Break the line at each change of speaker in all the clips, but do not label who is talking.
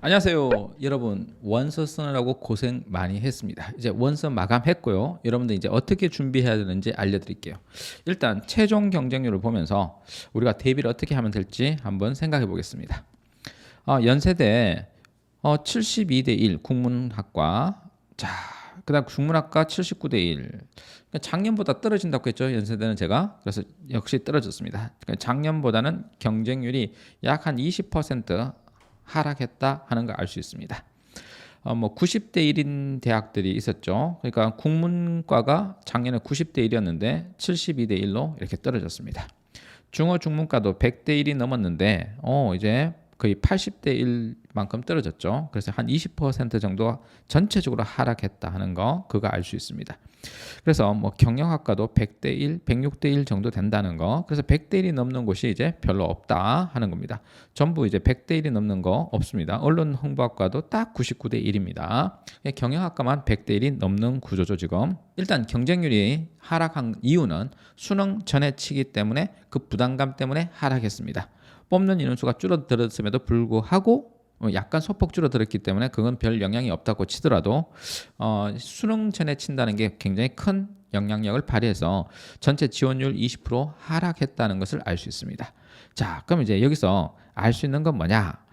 안녕하세요. 여러분, 원서 쓰느라고 고생 많이 했습니다. 이제 원서 마감했고요. 여러분들 이제 어떻게 준비해야 되는지 알려드릴게요. 일단 최종 경쟁률을 보면서 우리가 대비를 어떻게 하면 될지 한번 생각해 보겠습니다. 연세대 72대 1 국문학과. 자, 그다음 국문학과 79대 1. 작년보다 떨어진다고 했죠. 연세대는 제가. 그래서 역시 떨어졌습니다. 그러니까 작년보다는 경쟁률이 약 한 20% 하락했다 하는 걸 알 수 있습니다. 90대 1인 대학들이 있었죠. 그러니까 국문과가 작년에 90대 1이었는데 72대 1로 이렇게 떨어졌습니다. 중어 중문과도 100대 1이 넘었는데 이제 거의 80대 1만큼 떨어졌죠. 그래서 한 20% 정도 전체적으로 하락했다 하는 거 그거 알 수 있습니다. 그래서 경영학과도 100대 1, 106대 1 정도 된다는 거. 그래서 100대 1이 넘는 곳이 이제 별로 없다 하는 겁니다. 전부 이제 100대 1이 넘는 거 없습니다. 언론홍보학과도 딱 99대 1입니다. 경영학과만 100대 1이 넘는 구조죠, 지금. 일단 경쟁률이 하락한 이유는 수능 전에 치기 때문에 그 부담감 때문에 하락했습니다. 뽑는 인원수가 줄어들었음에도 불구하고 약간 소폭 줄어들었기 때문에 그건 별 영향이 없다고 치더라도 수능 전에 친다는 게 굉장히 큰 영향력을 발휘해서 전체 지원율 20% 하락했다는 것을 알 수 있습니다. 자, 그럼 이제 여기서 알 수 있는 건 뭐냐?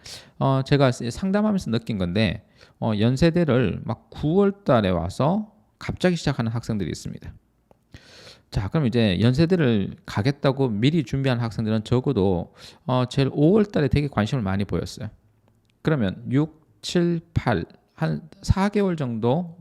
제가 상담하면서 느낀 건데 연세대를 막 9월 달에 와서 갑자기 시작하는 학생들이 있습니다. 자, 그럼 이제 연세대를 가겠다고 미리 준비한 학생들은 적어도 제일 5월 달에 되게 관심을 많이 보였어요. 그러면 6, 7, 8, 한 4개월 정도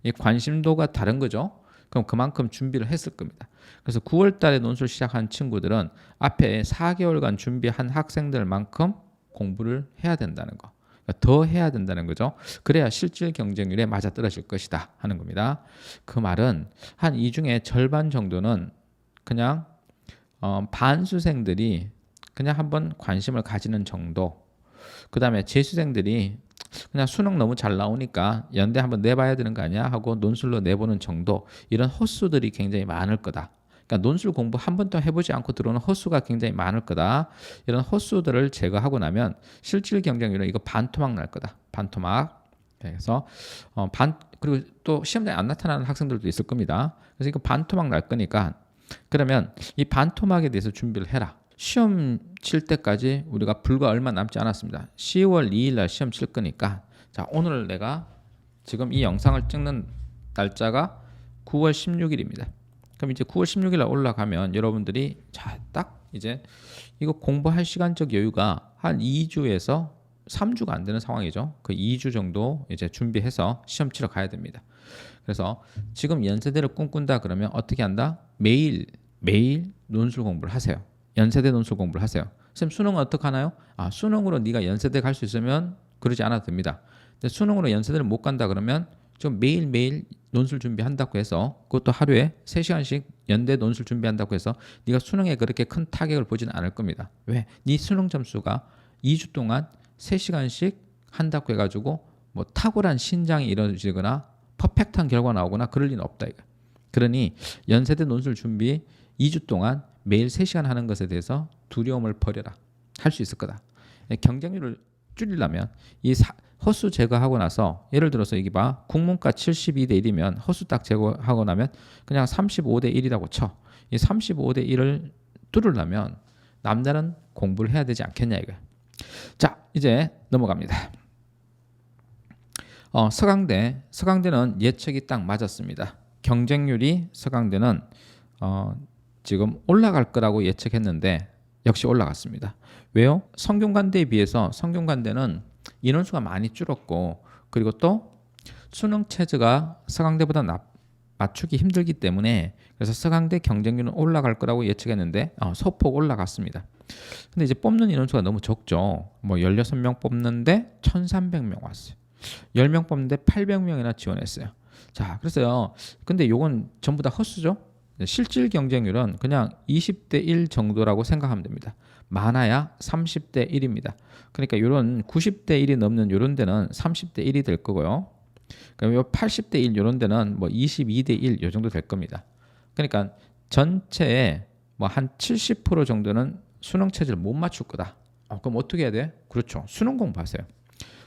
이 관심도가 다른 거죠. 그럼 그만큼 준비를 했을 겁니다. 그래서 9월 달에 논술 시작한 친구들은 앞에 4개월간 준비한 학생들만큼 공부를 해야 된다는 거. 더 해야 된다는 거죠. 그래야 실질 경쟁률에 맞아떨어질 것이다 하는 겁니다. 그 말은 한 이 중에 절반 정도는 그냥 반수생들이 그냥 한번 관심을 가지는 정도. 그 다음에 재수생들이 그냥 수능 너무 잘 나오니까 연대 한번 내봐야 되는 거 아니야 하고 논술로 내보는 정도. 이런 헛수들이 굉장히 많을 거다. 그러니까 논술 공부 한 번도 해보지 않고 들어오는 헛수가 굉장히 많을 거다. 이런 헛수들을 제거하고 나면 실질 경쟁률은 이거 반토막 날 거다. 반토막. 그래서 그리고 또 시험장에 안 나타나는 학생들도 있을 겁니다. 그래서 이거 반토막 날 거니까 그러면 이 반토막에 대해서 준비를 해라. 시험 칠 때까지 우리가 불과 얼마 남지 않았습니다. 10월 2일 날 시험 칠 거니까 자, 오늘 내가 지금 이 영상을 찍는 날짜가 9월 16일입니다. 그럼 이제 9월 16일 날 올라가면 여러분들이 자, 딱 이제 이거 공부할 시간적 여유가 한 2주에서 3주가 안 되는 상황이죠. 그 2주 정도 이제 준비해서 시험 치러 가야 됩니다. 그래서 지금 연세대를 꿈꾼다 그러면 어떻게 한다? 매일 논술 공부를 하세요. 연세대 논술 공부를 하세요. 선생님 수능은 어떻게 하나요? 수능으로 네가 연세대 갈 수 있으면 그러지 않아도 됩니다. 근데 수능으로 연세대를 못 간다 그러면 좀 매일매일 논술 준비한다고 해서 그것도 하루에 3시간씩 연대 논술 준비한다고 해서 네가 수능에 그렇게 큰 타격을 보지는 않을 겁니다. 왜? 네 수능 점수가 2주 동안 3시간씩 한다고 해가지고 뭐 탁월한 신장이 이루어지거나 퍼펙트한 결과 나오거나 그럴 리는 없다 이거. 그러니 연세대 논술 준비 2주 동안 매일 3시간 하는 것에 대해서 두려움을 버려라. 할 수 있을 거다. 경쟁률을 줄이려면 이 헛수 제거하고 나서 예를 들어서 이게 봐. 국문과 72대 1이면 헛수 딱 제거하고 나면 그냥 35대 1이라고 쳐. 이 35대 1을 뚫으려면 남다른 공부를 해야 되지 않겠냐 이거. 자, 이제 넘어갑니다. 서강대는 예측이 딱 맞았습니다. 경쟁률이 서강대는 지금 올라갈 거라고 예측했는데 역시 올라갔습니다. 왜요? 성균관대에 비해서 성균관대는 인원수가 많이 줄었고 그리고 또 수능 체제가 서강대보다 맞추기 힘들기 때문에 그래서 서강대 경쟁률은 올라갈 거라고 예측했는데 소폭 올라갔습니다. 근데 이제 뽑는 인원수가 너무 적죠. 16명 뽑는데 1,300명 왔어요. 10명 뽑는데 800명이나 지원했어요. 자, 그래서요. 근데 요건 전부 다 헛수죠. 실질 경쟁률은 그냥 20대 1 정도라고 생각하면 됩니다. 많아야 30대 1입니다. 그러니까 이런 90대 1이 넘는 이런 데는 30대 1이 될 거고요. 그러면 80대 1 이런 데는 22대 1 이 정도 될 겁니다. 그러니까 전체의 한 70% 정도는 수능 체제를 못 맞출 거다. 그럼 어떻게 해야 돼? 그렇죠. 수능 공부하세요.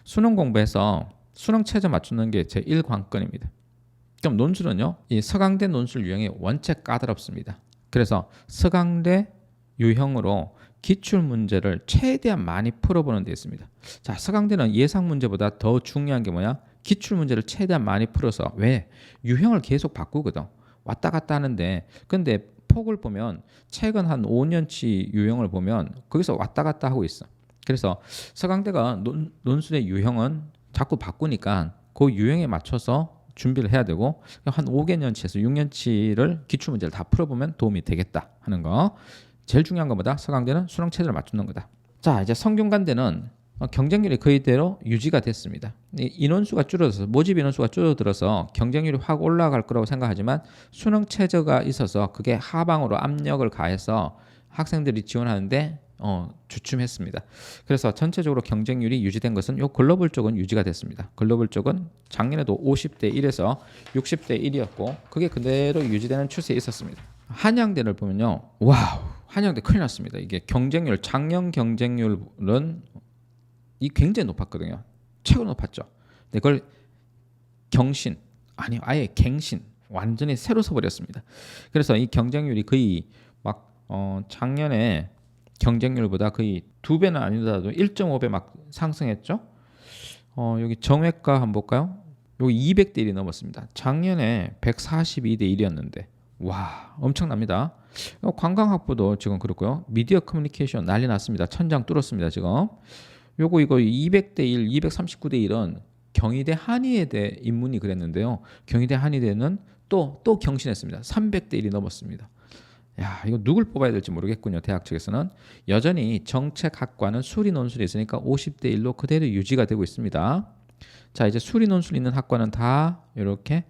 수능 공부해서 수능 최저 맞추는 게 제 1관건입니다. 그럼 논술은요, 이 서강대 논술 유형이 원체 까다롭습니다. 그래서 서강대 유형으로 기출 문제를 최대한 많이 풀어보는 데 있습니다. 자, 서강대는 예상 문제보다 더 중요한 게 뭐냐? 기출 문제를 최대한 많이 풀어서, 왜? 유형을 계속 바꾸거든. 왔다 갔다 하는데, 근데 폭을 보면 최근 한 5년치 유형을 보면 거기서 왔다 갔다 하고 있어. 그래서 서강대가 논술의 유형은 자꾸 바꾸니까 그 유형에 맞춰서 준비를 해야 되고, 한 5개년치에서 6년치를 기출 문제를 다 풀어보면 도움이 되겠다 하는 거. 제일 중요한 것보다 서강대는 수능 체제를 맞추는 거다. 자, 이제 성균관대는 경쟁률이 거의대로 유지가 됐습니다. 인원수가 줄어들어서, 모집 인원수가 줄어들어서 경쟁률이 확 올라갈 거라고 생각하지만 수능 최저가 있어서 그게 하방으로 압력을 가해서 학생들이 지원하는데 주춤했습니다. 그래서 전체적으로 경쟁률이 유지된 것은 요 글로벌 쪽은 유지가 됐습니다. 글로벌 쪽은 작년에도 50대 1에서 60대 1이었고 그게 그대로 유지되는 추세에 있었습니다. 한양대를 보면요, 와우, 한양대 큰일 났습니다. 이게 경쟁률, 작년 경쟁률은 이 굉장히 높았거든요. 최고 높았죠. 근데 그걸 경신, 아니 아예 갱신, 완전히 새로 서버렸습니다. 그래서 이 경쟁률이 거의 막 작년에 경쟁률보다 거의 2배는 아니더라도 1.5배 막 상승했죠. 여기 정외과 한번 볼까요? 여기 200대 1이 넘었습니다. 작년에 142대 1이었는데 와, 엄청납니다. 관광학부도 지금 그렇고요. 미디어 커뮤니케이션 난리 났습니다. 천장 뚫었습니다, 지금. 이거 200대 1, 239대 1은 경희대 한의대 인문이 그랬는데요. 경희대 한의대는 또 경신했습니다. 300대 1이 넘었습니다. 야, 이거 누굴 뽑아야 될지 모르겠군요. 대학 측에서는. 여전히 정책학과는 수리 논술이 있으니까 50대 1로 그대로 유지가 되고 있습니다. 자, 이제 수리 논술 있는 학과는 다 이렇게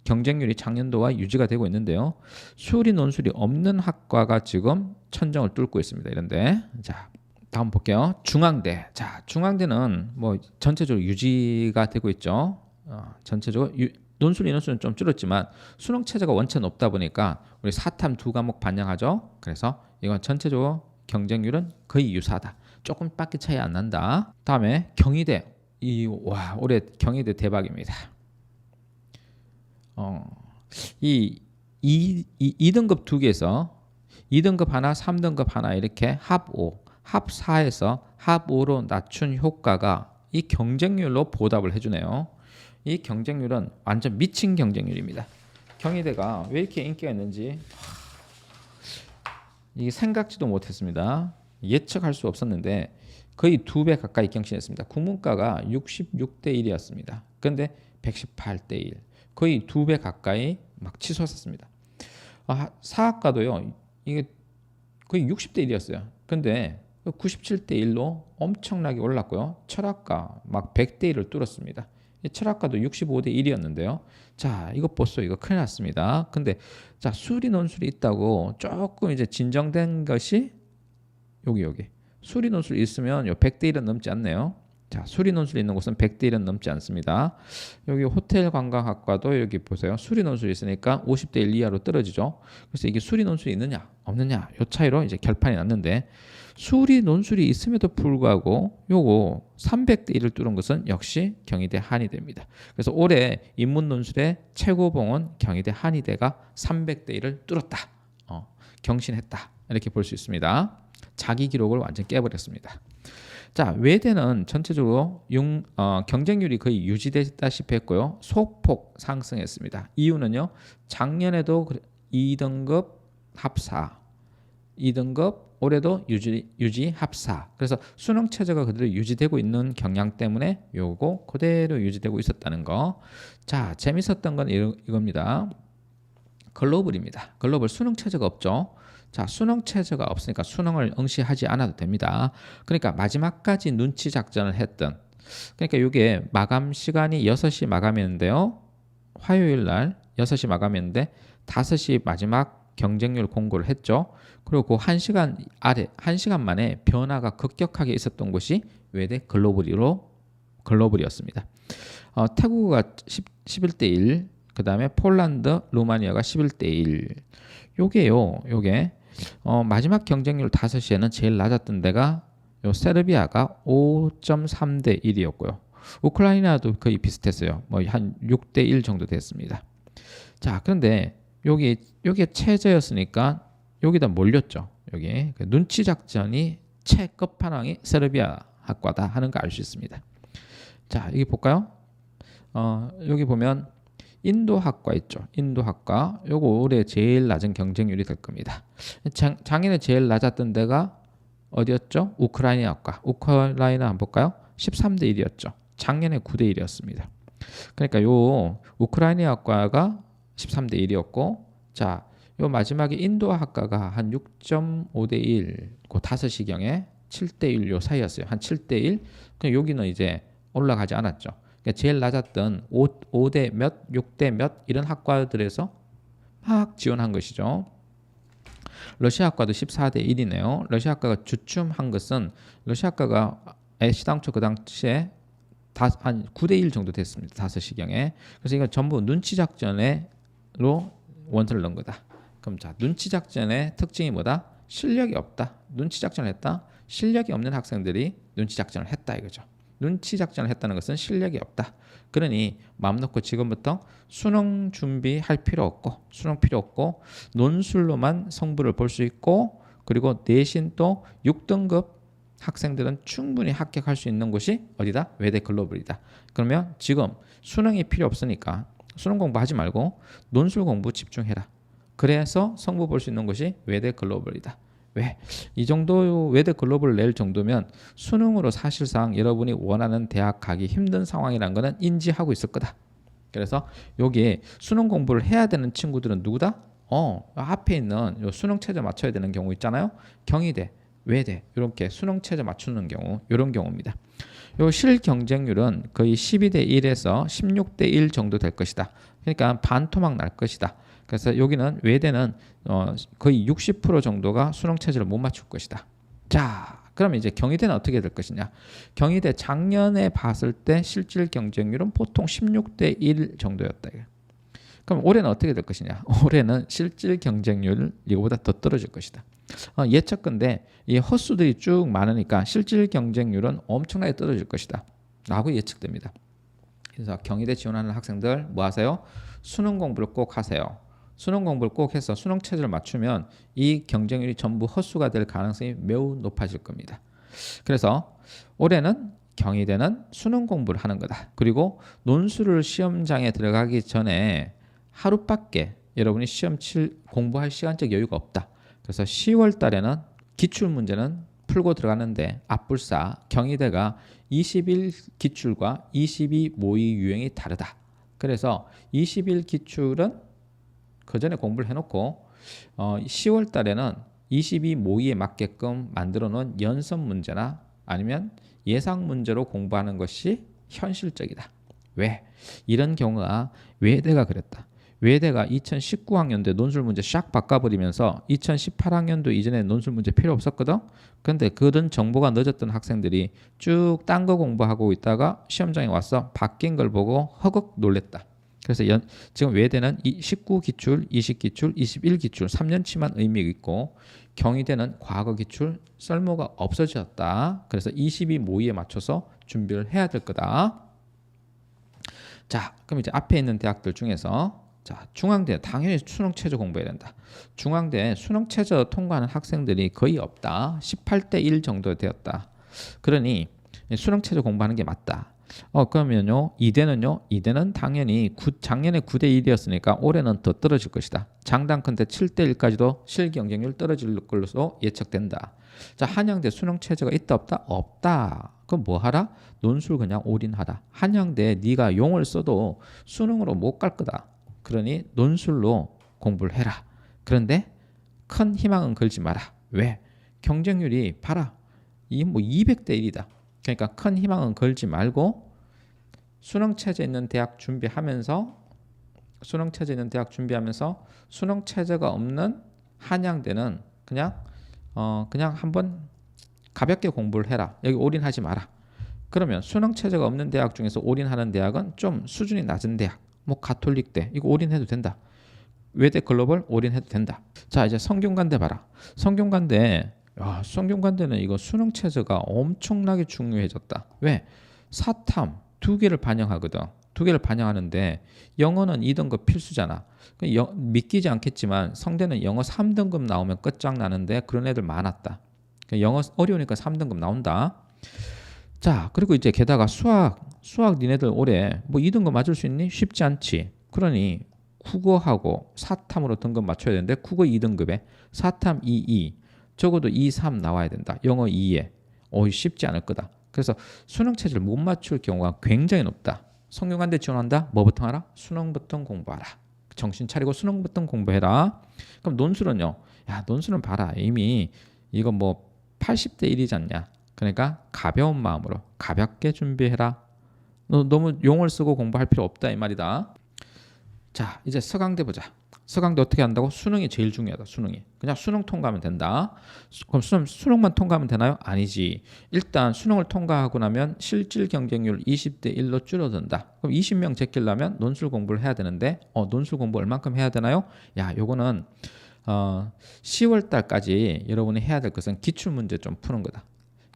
경쟁률이 작년도와 유지가 되고 있는데요. 수리 논술이 없는 학과가 지금 천정을 뚫고 있습니다. 이런데. 자, 다음 볼게요. 중앙대. 자, 중앙대는 뭐 전체적으로 유지가 되고 있죠. 전체적으로 논술 인원수는 좀 줄었지만 수능 체제가 원체 높다 보니까 우리 사탐 2과목 반영하죠. 그래서 이건 전체적으로 경쟁률은 거의 유사하다. 조금밖에 차이 안 난다. 다음에 경희대. 올해 경희대 대박입니다. 이 2등급 2개에서 2등급 하나, 3등급 하나 이렇게 합 5, 합 4에서 합 5로 낮춘 효과가 이 경쟁률로 보답을 해주네요. 이 경쟁률은 완전 미친 경쟁률입니다. 경희대가 왜 이렇게 인기가 있는지 이게 생각지도 못했습니다. 예측할 수 없었는데 거의 2배 가까이 경신했습니다. 국문과가 66대 1이었습니다. 그런데 118대 1, 거의 2배 가까이 막 치솟았습니다. 사학과도요, 이게 거의 60대 1이었어요. 근데 97대 1로 엄청나게 올랐고요. 철학과 막 100대 1을 뚫었습니다. 철학과도 65대 1이었는데요. 자, 이것 보소. 이거 큰일 났습니다. 근데 자, 수리 논술이 있다고 조금 이제 진정된 것이 여기 수리 논술이 있으면 요 100대 1은 넘지 않네요. 자, 수리 논술이 있는 곳은 100대 1은 넘지 않습니다. 여기 호텔 관광학과도 여기 보세요. 수리 논술이 있으니까 50대 1 이하로 떨어지죠. 그래서 이게 수리 논술이 있느냐 없느냐 요 차이로 이제 결판이 났는데, 수리 논술이 있음에도 불구하고 요거 300대 1을 뚫은 것은 역시 경희대 한의대입니다. 그래서 올해 인문 논술의 최고봉은 경희대 한의대가 300대 1을 뚫었다. 경신했다. 이렇게 볼 수 있습니다. 자기 기록을 완전 깨버렸습니다. 자, 외대는 전체적으로 경쟁률이 거의 유지됐다시피 했고요. 소폭 상승했습니다. 이유는요, 작년에도 2등급 합사, 2등급 올해도 유지 합사. 그래서 수능 체제가 그대로 유지되고 있는 경향 때문에 요거 그대로 유지되고 있었다는 거. 자, 재밌었던 건 이겁니다. 글로벌입니다. 글로벌 수능 체제가 없죠. 자, 수능 체제가 없으니까 수능을 응시하지 않아도 됩니다. 그러니까 마지막까지 눈치 작전을 했던, 그러니까 이게 마감 시간이 6시 마감이었는데요. 화요일 날 6시 마감이었는데 5시 마지막 경쟁률 공고를 했죠. 그리고 그 1시간 아래 1시간 만에 변화가 급격하게 있었던 곳이 외대 글로벌이었습니다. 태국어가 11대 1, 그 다음에 폴란드, 루마니아가 11대 1. 요게 마지막 경쟁률 5시에는 제일 낮았던 데가 요 세르비아가 5.3대 1이었고요. 우크라이나도 거의 비슷했어요. 뭐 한 6대 1 정도 됐습니다. 자, 그런데 여기 체제였으니까 여기다 몰렸죠. 여기 그 눈치 작전이 최 끝판왕이 세르비아 학과다 하는 거 알 수 있습니다. 자, 여기 볼까요? 여기 보면 인도 학과 있죠. 인도 학과 요거 올해 제일 낮은 경쟁률이 될 겁니다. 작년에 제일 낮았던 데가 어디였죠? 우크라이나 학과. 우크라이나 한번 볼까요? 13대 1이었죠. 작년에 9대 1이었습니다. 그러니까 요 우크라이나 학과가 13대 1이었고, 자, 요 마지막에 인도 학과가 한 6.5대 1, 그 5시경에 7대 1 요 사이였어요. 한 7대 1. 그럼 여기는 이제 올라가지 않았죠. 그러니까 제일 낮았던 5대 몇, 6대 몇 이런 학과들에서 막 지원한 것이죠. 러시아 학과도 14대 1이네요. 러시아 학과가 주춤한 것은 러시아 학과가 시당초 그 당시에 한 9대 1 정도 됐습니다. 5시경에. 그래서 이건 전부 눈치 작전으로 원서를 넣은 거다. 그럼 자, 눈치 작전의 특징이 뭐다? 실력이 없다. 눈치 작전을 했다. 실력이 없는 학생들이 눈치 작전을 했다 이거죠. 눈치 작전을 했다는 것은 실력이 없다. 그러니 마음 놓고 지금부터 수능 준비할 필요 없고, 수능 필요 없고 논술로만 성부를 볼 수 있고, 그리고 내신 또 6등급 학생들은 충분히 합격할 수 있는 곳이 어디다? 외대 글로벌이다. 그러면 지금 수능이 필요 없으니까 수능 공부하지 말고 논술 공부 집중해라. 그래서 성부 볼 수 있는 곳이 외대 글로벌이다. 왜? 이 정도 외대 글로벌을 낼 정도면 수능으로 사실상 여러분이 원하는 대학 가기 힘든 상황이라는 거는 인지하고 있을 거다. 그래서 여기에 수능 공부를 해야 되는 친구들은 누구다? 앞에 있는 요 수능 체제 맞춰야 되는 경우 있잖아요. 경희대, 외대 이렇게 수능 체제 맞추는 경우, 이런 경우입니다. 요 실 경쟁률은 거의 12대 1에서 16대 1 정도 될 것이다. 그러니까 반토막 날 것이다. 그래서 여기는 외대는 거의 60% 정도가 수능 체제를 못 맞출 것이다. 자, 그럼 이제 경희대는 어떻게 될 것이냐? 경희대 작년에 봤을 때 실질 경쟁률은 보통 16대 1 정도였다. 그럼 올해는 어떻게 될 것이냐? 올해는 실질 경쟁률 이거보다 더 떨어질 것이다. 예측건데 이 헛수들이 쭉 많으니까 실질 경쟁률은 엄청나게 떨어질 것이다 라고 예측됩니다. 그래서 경희대 지원하는 학생들 뭐 하세요? 수능 공부를 꼭 하세요. 수능 공부를 꼭 해서 수능 체제를 맞추면 이 경쟁률이 전부 헛수가 될 가능성이 매우 높아질 겁니다. 그래서 올해는 경희대는 수능 공부를 하는 거다. 그리고 논술을 시험장에 들어가기 전에 하루밖에 여러분이 시험 공부할 시간적 여유가 없다. 그래서 10월 달에는 기출 문제는 풀고 들어가는데 앞불사 경희대가 21 기출과 22 모의 유형이 다르다. 그래서 21 기출은 그 전에 공부를 해놓고 10월 달에는 22 모의에 맞게끔 만들어 놓은 연습 문제나 아니면 예상 문제로 공부하는 것이 현실적이다. 왜? 이런 경우가 외대가 그랬다. 외대가 2019학년도에 논술 문제 샥 바꿔버리면서 2018학년도 이전에 논술 문제 필요 없었거든. 근데 그런 정보가 늦었던 학생들이 쭉 딴 거 공부하고 있다가 시험장에 와서 바뀐 걸 보고 허걱 놀랬다. 그래서 지금 외대는 19기출, 20기출, 21기출 3년치만 의미가 있고 경희대는 과거 기출 썰모가 없어졌다. 그래서 22 모의에 맞춰서 준비를 해야 될 거다. 자, 그럼 이제 앞에 있는 대학들 중에서 자, 중앙대 당연히 수능 최저 공부해야 된다. 중앙대 수능 최저 통과하는 학생들이 거의 없다. 18대 1 정도 되었다. 그러니 수능 최저 공부하는 게 맞다. 그러면요, 이대는 당연히 작년에 9대 1이었으니까 올해는 더 떨어질 것이다. 장단컨대 7대 1까지도 실경쟁률 떨어질 걸로 예측된다. 자, 한양대 수능 체제가 있다 없다? 없다. 그럼 뭐 하라? 논술 그냥 올인하라. 한양대 네가 용을 써도 수능으로 못 갈 거다. 그러니 논술로 공부를 해라. 그런데 큰 희망은 걸지 마라. 왜? 경쟁률이 봐라. 이 뭐 200대 1이다. 그러니까 큰 희망은 걸지 말고 수능 체제 있는 대학 준비하면서 수능 체제가 없는 한양대는 그냥 한번 가볍게 공부를 해라. 여기 올인하지 마라. 그러면 수능 체제가 없는 대학 중에서 올인하는 대학은 좀 수준이 낮은 대학, 뭐 가톨릭대 이거 올인해도 된다. 외대 글로벌 올인해도 된다. 자, 이제 성균관대 봐라. 성균관대는 이거 수능 체제가 엄청나게 중요해졌다. 왜? 사탐 두 개를 반영하거든. 두 개를 반영하는데 영어는 2등급 필수잖아. 믿기지 않겠지만 성대는 영어 3등급 나오면 끝장나는데 그런 애들 많았다. 영어 어려우니까 3등급 나온다. 자, 그리고 이제 게다가 수학 니네들 올해 뭐 2등급 맞을 수 있니? 쉽지 않지. 그러니 국어하고 사탐으로 등급 맞춰야 되는데 국어 2등급에 사탐 2, 적어도 2, 3 나와야 된다. 영어 2에. 쉽지 않을 거다. 그래서 수능 체제를 못 맞출 경우가 굉장히 높다. 성균관대 지원한다? 뭐부터 하라? 수능부터 공부하라. 정신 차리고 수능부터 공부해라. 그럼 논술은요? 야, 논술은 봐라. 이미 이거 뭐 80대 1이지 않냐. 그러니까 가벼운 마음으로 가볍게 준비해라. 너무 용을 쓰고 공부할 필요 없다 이 말이다. 자, 이제 서강대 보자. 서강대 어떻게 한다고? 수능이 제일 중요하다. 수능이. 그냥 수능 통과하면 된다. 그럼 수능만 통과하면 되나요? 아니지. 일단 수능을 통과하고 나면 실질 경쟁률 20대 1로 줄어든다. 그럼 20명 제끼려면 논술 공부를 해야 되는데 논술 공부 얼만큼 해야 되나요? 야, 요거는 10월 달까지 여러분이 해야 될 것은 기출문제 좀 푸는 거다.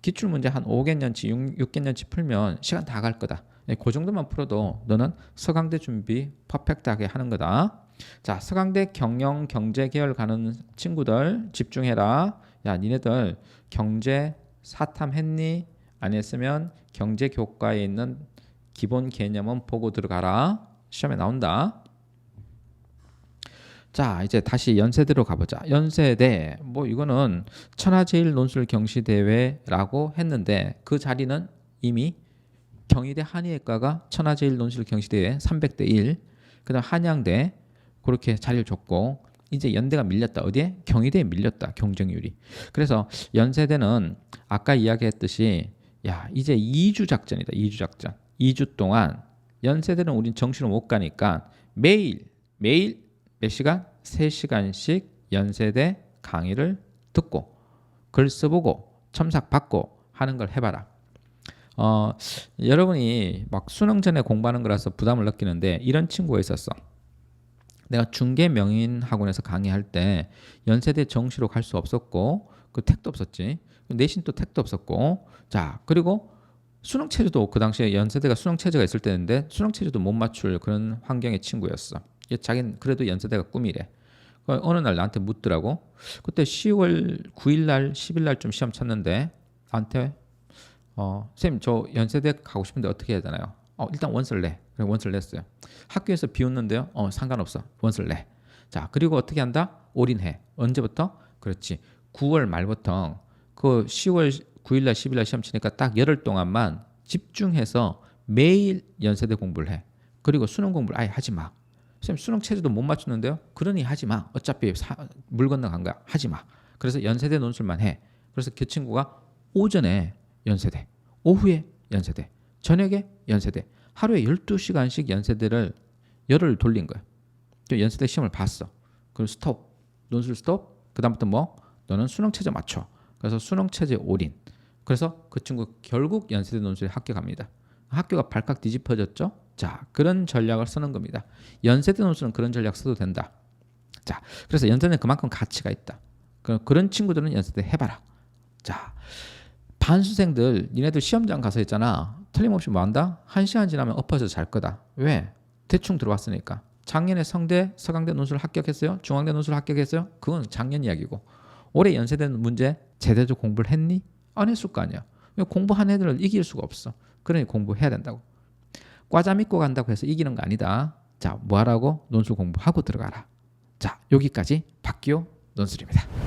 기출문제 한 5개년치, 6개년치 풀면 시간 다 갈 거다. 그 정도만 풀어도 너는 서강대 준비 퍼펙트하게 하는 거다. 자, 서강대 경영 경제 계열 가는 친구들 집중해라. 야, 니네들 경제 사탐 했니? 안 했으면 경제 교과에 있는 기본 개념은 보고 들어가라. 시험에 나온다. 자, 이제 다시 연세대로 가보자. 연세대 뭐 이거는 천하제일 논술 경시대회라고 했는데 그 자리는 이미 경희대 한의학과가 천하제일 논술 경시대회 300대 1, 그다음 한양대 그렇게 자리를 줬고 이제 연대가 밀렸다. 어디에? 경희대에 밀렸다. 경쟁률이. 그래서 연세대는 아까 이야기했듯이 야, 이제 2주 작전이다. 2주 작전. 2주 동안 연세대는 우린 정시로 못 가니까 매일 몇 시간? 3시간씩 연세대 강의를 듣고 글 써보고 첨삭 받고 하는 걸 해봐라. 여러분이 막 수능 전에 공부하는 거라서 부담을 느끼는데 이런 친구가 있었어. 내가 중계 명인 학원에서 강의할 때 연세대 정시로 갈 수 없었고 그 택도 없었지. 내신 또 택도 없었고 자 그리고 수능 체제도 그 당시에 연세대가 수능 체제가 있을 때인데 수능 체제도 못 맞출 그런 환경의 친구였어. 자기는 그래도 연세대가 꿈이래. 어느 날 나한테 묻더라고. 그때 10월 9일 날 10일 날쯤 시험 쳤는데 나한테 선생님 저 연세대 가고 싶은데 어떻게 해야 되나요? 일단 원서를 내. 그래 원서를 냈어요. 학교에서 비웃는데요. 상관없어. 원서를 내. 자 그리고 어떻게 한다? 올인해. 언제부터? 그렇지. 9월 말부터 그 10월 9일날 10일날 시험 치니까 딱 열흘 동안만 집중해서 매일 연세대 공부를 해. 그리고 수능 공부를 아예 하지 마. 선생님 수능 체제도 못 맞추는데요. 그러니 하지 마. 어차피 물 건너간 거야. 하지 마. 그래서 연세대 논술만 해. 그래서 그 친구가 오전에 연세대, 오후에 연세대, 저녁에 연세대, 하루에 12시간씩 연세대를 열흘 돌린 거야. 연세대 시험을 봤어. 그리고 스톱, 논술 스톱. 그 다음부터 뭐? 너는 수능 체제 맞춰. 그래서 수능 체제 올인. 그래서 그 친구 결국 연세대 논술에 합격합니다. 학교가 발칵 뒤집어졌죠. 자, 그런 전략을 쓰는 겁니다. 연세대 논술은 그런 전략 써도 된다. 자, 그래서 연세대는 그만큼 가치가 있다. 그런 친구들은 연세대 해봐라. 자, 반수생들 니네들 시험장 가서 했잖아. 틀림없이 뭐 한다? 1시간 지나면 엎어서 잘 거다. 왜? 대충 들어왔으니까. 작년에 서강대 논술 합격했어요? 중앙대 논술 합격했어요? 그건 작년 이야기고. 올해 연세대 문제 제대로 공부를 했니? 안 했을 거 아니야. 공부한 애들을 이길 수가 없어. 그러니 공부해야 된다고. 과자 믿고 간다고 해서 이기는 거 아니다. 자, 뭐 하라고? 논술 공부하고 들어가라. 자, 여기까지 박기호 논술입니다.